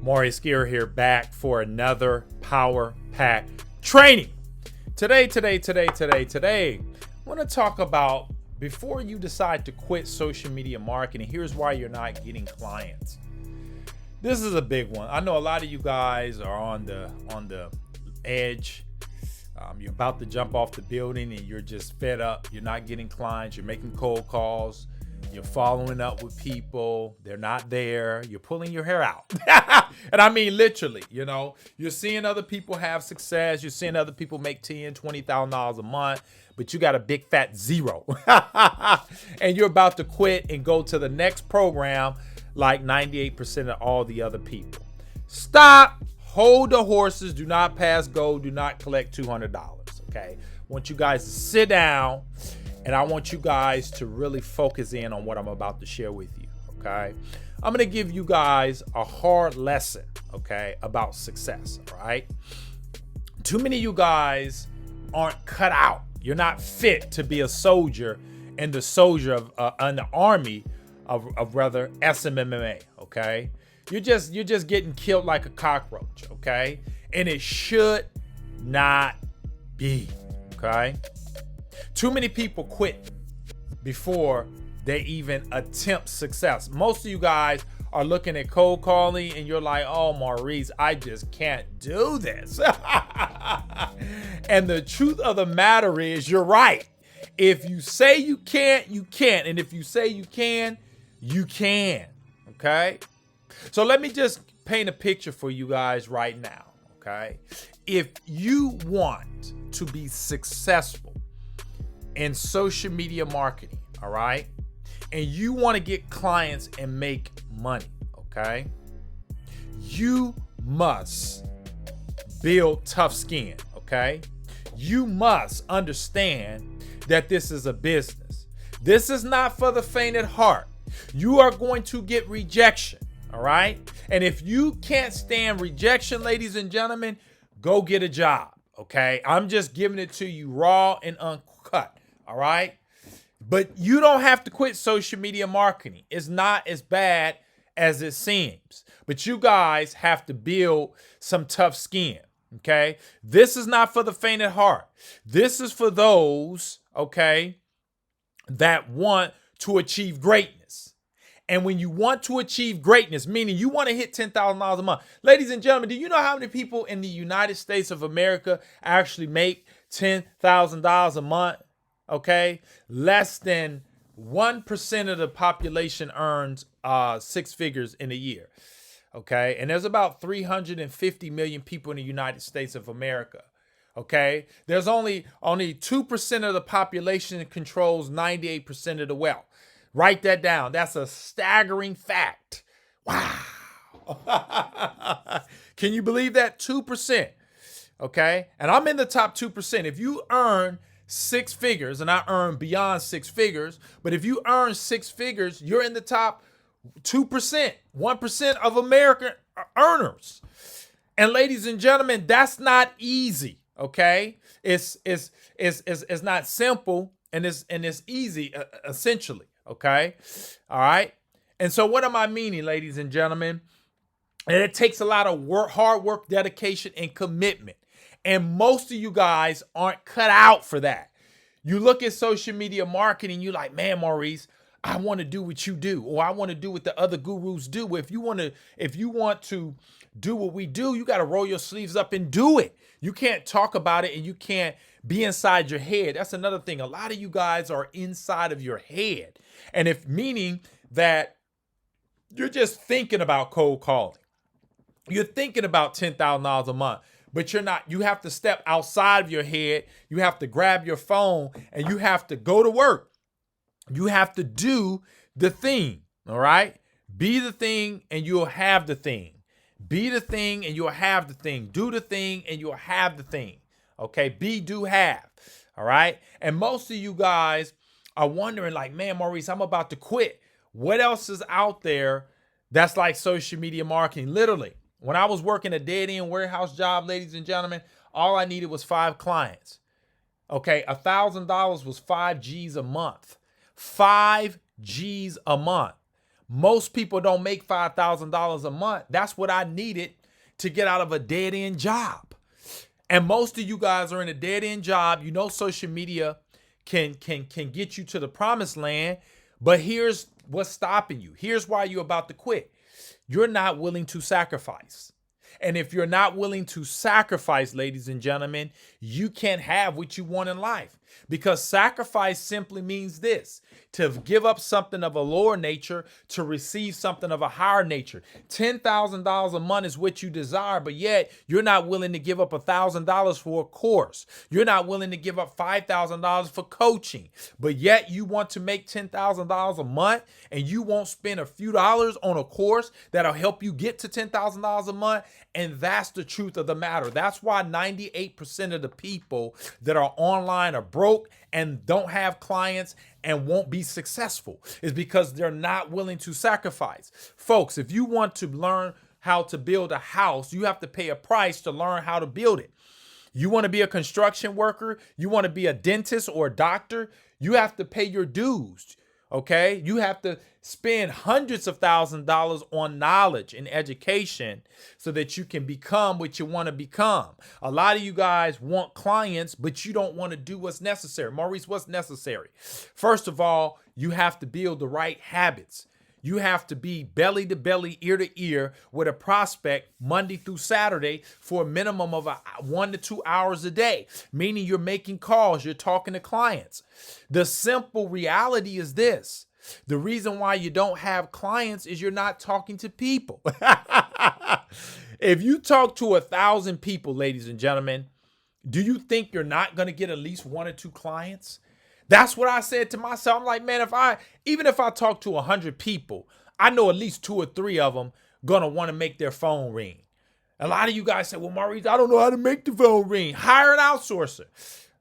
Maurice here back for another Power Pack training. Today, I want to talk about before you decide to quit social media marketing, here's why you're not getting clients. This is a big one. I know a lot of you guys are on the edge. You're about to jump off the building and you're just fed up. You're not getting clients. You're making cold calls. You're following up with people. They're not there. You're pulling your hair out. And I mean, literally, you're seeing other people have success. You're seeing other people make $10,000, $20,000 a month, but you got a big fat zero. And you're about to quit and go to the next program like 98% of all the other people. Stop. Hold the horses. Do not pass go. Do not collect $200. Okay. I want you guys to sit down. And I want you guys to really focus in on what I'm about to share with you, okay? I'm going to give you guys a hard lesson, okay, about success, all right? Too many of you guys aren't cut out. You're not fit to be a soldier in the soldier of in the army of rather SMMA, okay? You're just getting killed like a cockroach, okay? And it should not be, okay? Too many people quit before they even attempt success. Most of you guys are looking at cold calling and you're like, oh, Maurice, I just can't do this. And the truth of the matter is you're right. If you say you can't, you can't. And if you say you can, you can. Okay? So let me just paint a picture for you guys right now. Okay? If you want to be successful in social media marketing, all right? And you want to get clients and make money, okay? You must build tough skin, okay? You must understand that this is a business. This is not for the faint at heart. You are going to get rejection, all right? And if you can't stand rejection, ladies and gentlemen, go get a job, okay? I'm just giving it to you raw and uncut. All right. But you don't have to quit social media marketing. It's not as bad as it seems. But you guys have to build some tough skin. Okay. This is not for the faint at heart. This is for those, okay, that want to achieve greatness. And when you want to achieve greatness, meaning you want to hit $10,000 a month. Ladies and gentlemen, do you know how many people in the United States of America actually make $10,000 a month? Okay, less than 1% of the population earns six figures in a year. Okay, and there's about 350 million people in the United States of America. Okay, there's only 2% of the population that controls 98% of the wealth. Write that down. That's a staggering fact. Wow. Can you believe that? 2%. Okay, and I'm in the top 2%. If you earn six figures, and I earn beyond six figures, but if you earn six figures, you're in the top 2%, 1% of American earners. And ladies and gentlemen, that's not easy. Okay, it's not simple, and it's easy essentially. Okay, all right. And so, what am I meaning, ladies and gentlemen? And it takes a lot of work, hard work, dedication, and commitment. And most of you guys aren't cut out for that. You look at social media marketing, you're like, man, Maurice, I want to do what you do, or I want to do what the other gurus do. If you want to do what we do, you got to roll your sleeves up and do it. You can't talk about it and you can't be inside your head. That's another thing. A lot of you guys are inside of your head. And if meaning that you're just thinking about cold calling. You're thinking about $10,000 a month. But you're not. You have to step outside of your head. You have to grab your phone and you have to go to work. You have to do the thing. All right. Be the thing and you'll have the thing. Be the thing and you'll have the thing. Do the thing and you'll have the thing. Okay. Be, do, have. All right. And most of you guys are wondering like, man, Maurice, I'm about to quit. What else is out there that's like social media marketing? Literally. When I was working a dead-end warehouse job, ladies and gentlemen, all I needed was 5 clients. Okay, $1,000 was 5 G's a month. 5 G's a month. Most people don't make $5,000 a month. That's what I needed to get out of a dead-end job. And most of you guys are in a dead-end job. You know social media can get you to the promised land, but here's what's stopping you. Here's why you're about to quit. You're not willing to sacrifice. And if you're not willing to sacrifice, ladies and gentlemen, you can't have what you want in life. Because sacrifice simply means this: to give up something of a lower nature to receive something of a higher nature. $10,000 a month is what you desire, but yet you're not willing to give up $1,000 for a course. You're not willing to give up $5,000 for coaching, but yet you want to make $10,000 a month and you won't spend a few dollars on a course that'll help you get to $10,000 a month. And that's the truth of the matter. That's why 98% of the people that are online are broke and don't have clients and won't be successful, is because they're not willing to sacrifice. Folks, if you want to learn how to build a house, you have to pay a price to learn how to build it. You want to be a construction worker, you want to be a dentist or a doctor, you have to pay your dues. Okay, you have to spend hundreds of thousands of dollars on knowledge and education so that you can become what you want to become. A lot of you guys want clients, but you don't want to do what's necessary. Maurice, what's necessary? First of all, you have to build the right habits. You have to be belly to belly, ear to ear with a prospect Monday through Saturday for a minimum of 1 to 2 hours a day, meaning you're making calls, you're talking to clients. The simple reality is this: the reason why you don't have clients is you're not talking to people. If you talk to 1,000 people, ladies and gentlemen, do you think you're not going to get at least 1 or 2 clients? That's what I said to myself. I'm like, man, even if I talk to 100 people, I know at least 2 or 3 of them gonna want to make their phone ring. A lot of you guys say, well, Maurice, I don't know how to make the phone ring. Hire an outsourcer.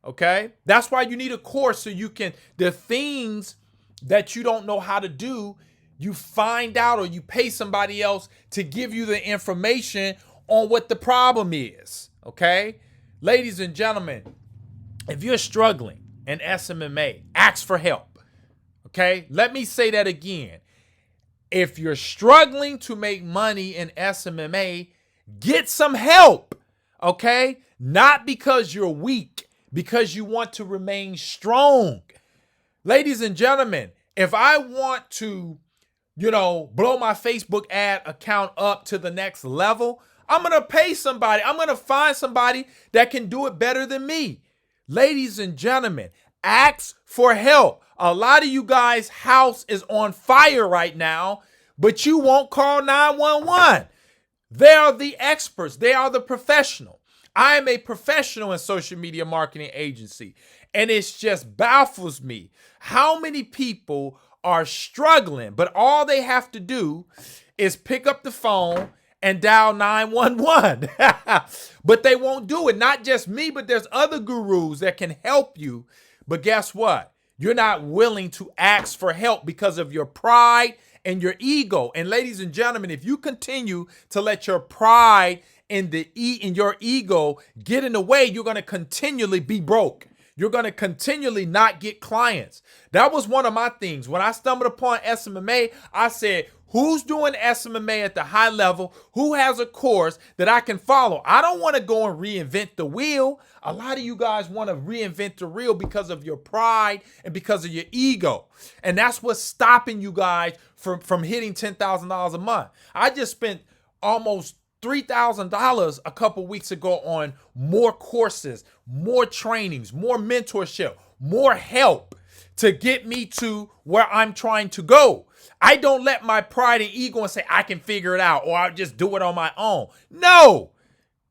Okay? That's why you need a course, so you can, the things that you don't know how to do, you find out, or you pay somebody else to give you the information on what the problem is. Okay? Ladies and gentlemen, if you're struggling in SMMA, ask for help. Okay? Let me say that again. If you're struggling to make money in SMMA, get some help. Okay? Not because you're weak, because you want to remain strong. Ladies and gentlemen, if I want to, blow my Facebook ad account up to the next level, I'm going to pay somebody. I'm going to find somebody that can do it better than me. Ladies and gentlemen, ask for help. A lot of you guys' house is on fire right now, but you won't call 911. They are the experts. They are the professional. I am a professional in social media marketing agency, and it just baffles me how many people are struggling, but all they have to do is pick up the phone and dial 911. But they won't do it. Not just me, but there's other gurus that can help you. But guess what? You're not willing to ask for help because of your pride and your ego. And ladies and gentlemen, if you continue to let your pride and your ego get in the way, you're going to continually be broke. You're going to continually not get clients. That was one of my things. When I stumbled upon SMMA, I said, who's doing SMMA at the high level? Who has a course that I can follow? I don't want to go and reinvent the wheel. A lot of you guys want to reinvent the wheel because of your pride and because of your ego. And that's what's stopping you guys from hitting $10,000 a month. I just spent almost $3,000 a couple weeks ago on more courses, more trainings, more mentorship, more help to get me to where I'm trying to go. I don't let my pride and ego and say I can figure it out or I'll just do it on my own. No,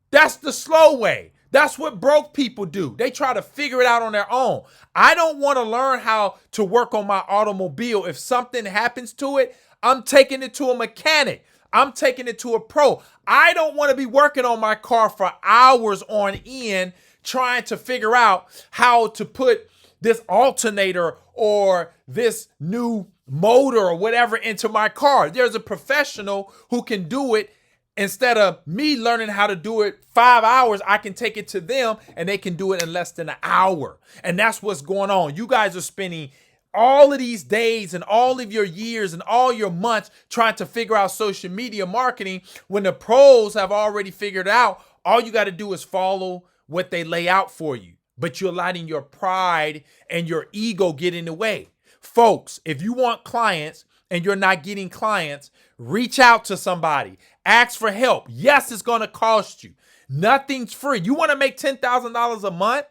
that's the slow way. That's what broke people do. They try to figure it out on their own. I don't want to learn how to work on my automobile. If something happens to it, I'm taking it to a mechanic. I'm taking it to a pro. I don't want to be working on my car for hours on end trying to figure out how to put this alternator or this new motor or whatever into my car. There's a professional who can do it. Instead of me learning how to do it 5 hours, I can take it to them and they can do it in less than an hour. And that's what's going on. You guys are spending all of these days and all of your years and all your months trying to figure out social media marketing when the pros have already figured it out. All you got to do is follow what they lay out for you, but you're letting your pride and your ego get in the way. Folks, if you want clients and you're not getting clients, reach out to somebody, ask for help. Yes, it's going to cost you. Nothing's free. You want to make $10,000 a month,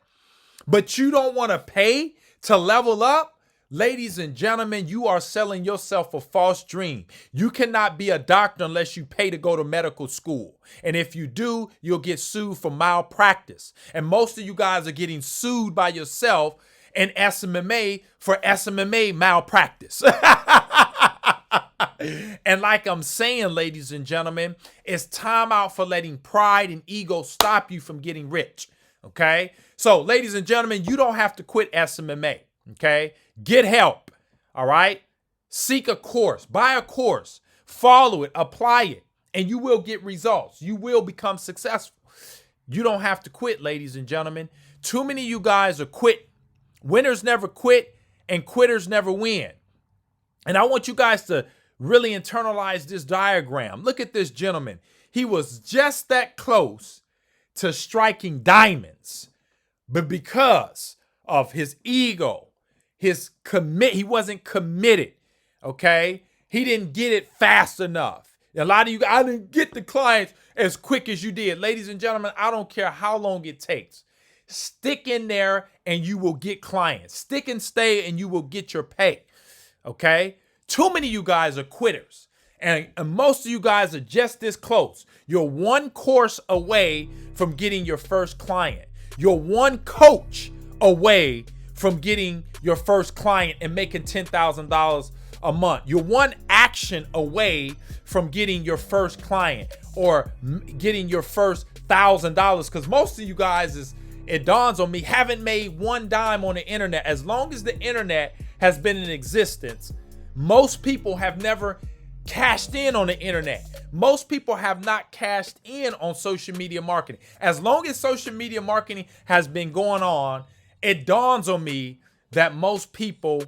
but you don't want to pay to level up? Ladies and gentlemen, you are selling yourself a false dream. You cannot be a doctor unless you pay to go to medical school. And if you do, you'll get sued for malpractice. And most of you guys are getting sued by yourself in SMMA for SMMA malpractice. And like I'm saying, ladies and gentlemen, it's time out for letting pride and ego stop you from getting rich. Okay? So, ladies and gentlemen, you don't have to quit SMMA. Okay? Get help. All right? Seek a course, buy a course, follow it, apply it, and you will get results. You will become successful. You don't have to quit, ladies and gentlemen. Too many of you guys are quitting. Winners never quit and quitters never win. And I want you guys to really internalize this diagram. Look at this gentleman. He was just that close to striking diamonds, but because of his ego, he wasn't committed, okay? He didn't get it fast enough. A lot of you guys, I didn't get the clients as quick as you did. Ladies and gentlemen, I don't care how long it takes. Stick in there and you will get clients. Stick and stay and you will get your pay, okay? Too many of you guys are quitters, and most of you guys are just this close. You're one course away from getting your first client. You're one coach away from getting your first client and making $10,000 a month. You're one action away from getting your first client or getting your first $1,000, because most of you guys, it dawns on me, haven't made one dime on the internet. As long as the internet has been in existence, most people have never cashed in on the internet. Most people have not cashed in on social media marketing. As long as social media marketing has been going on, it dawns on me that most people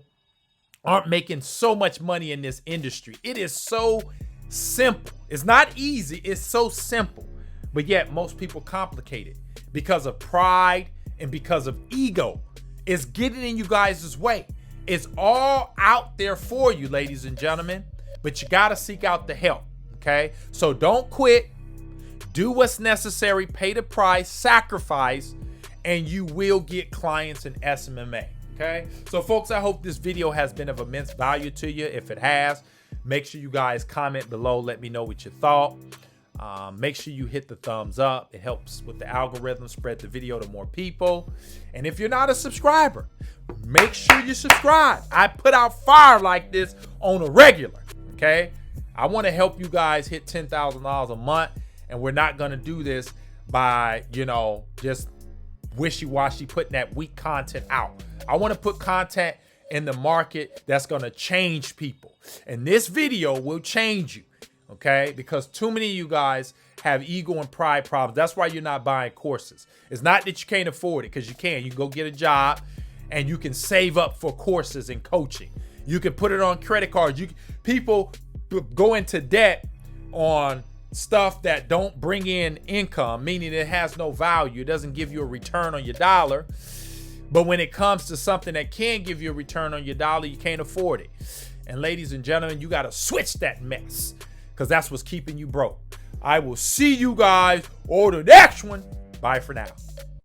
aren't making so much money in this industry. It is so simple. It's not easy. It's so simple. But yet most people complicate it because of pride and because of ego. It's getting in you guys' way. It's all out there for you, ladies and gentlemen, but you got to seek out the help, okay? So don't quit. Do what's necessary. Pay the price. Sacrifice, and you will get clients in SMMA, okay? So, folks, I hope this video has been of immense value to you. If it has, make sure you guys comment below. Let me know what you thought. Make sure you hit the thumbs up. It helps with the algorithm, spread the video to more people. And if you're not a subscriber, make sure you subscribe. I put out fire like this on a regular, okay? I want to help you guys hit $10,000 a month, and we're not going to do this by, just wishy-washy putting that weak content out. I want to put content in the market that's going to change people. And this video will change you, okay? Because too many of you guys have ego and pride problems. That's why you're not buying courses. It's not that you can't afford it, because you can. You can go get a job and you can save up for courses and coaching. You can put it on credit cards. People go into debt on stuff that don't bring in income, meaning it has no value. It doesn't give you a return on your dollar. But when it comes to something that can give you a return on your dollar, you can't afford it. And ladies and gentlemen, you got to switch that mess, because that's what's keeping you broke. I will see you guys on the next one. Bye for now.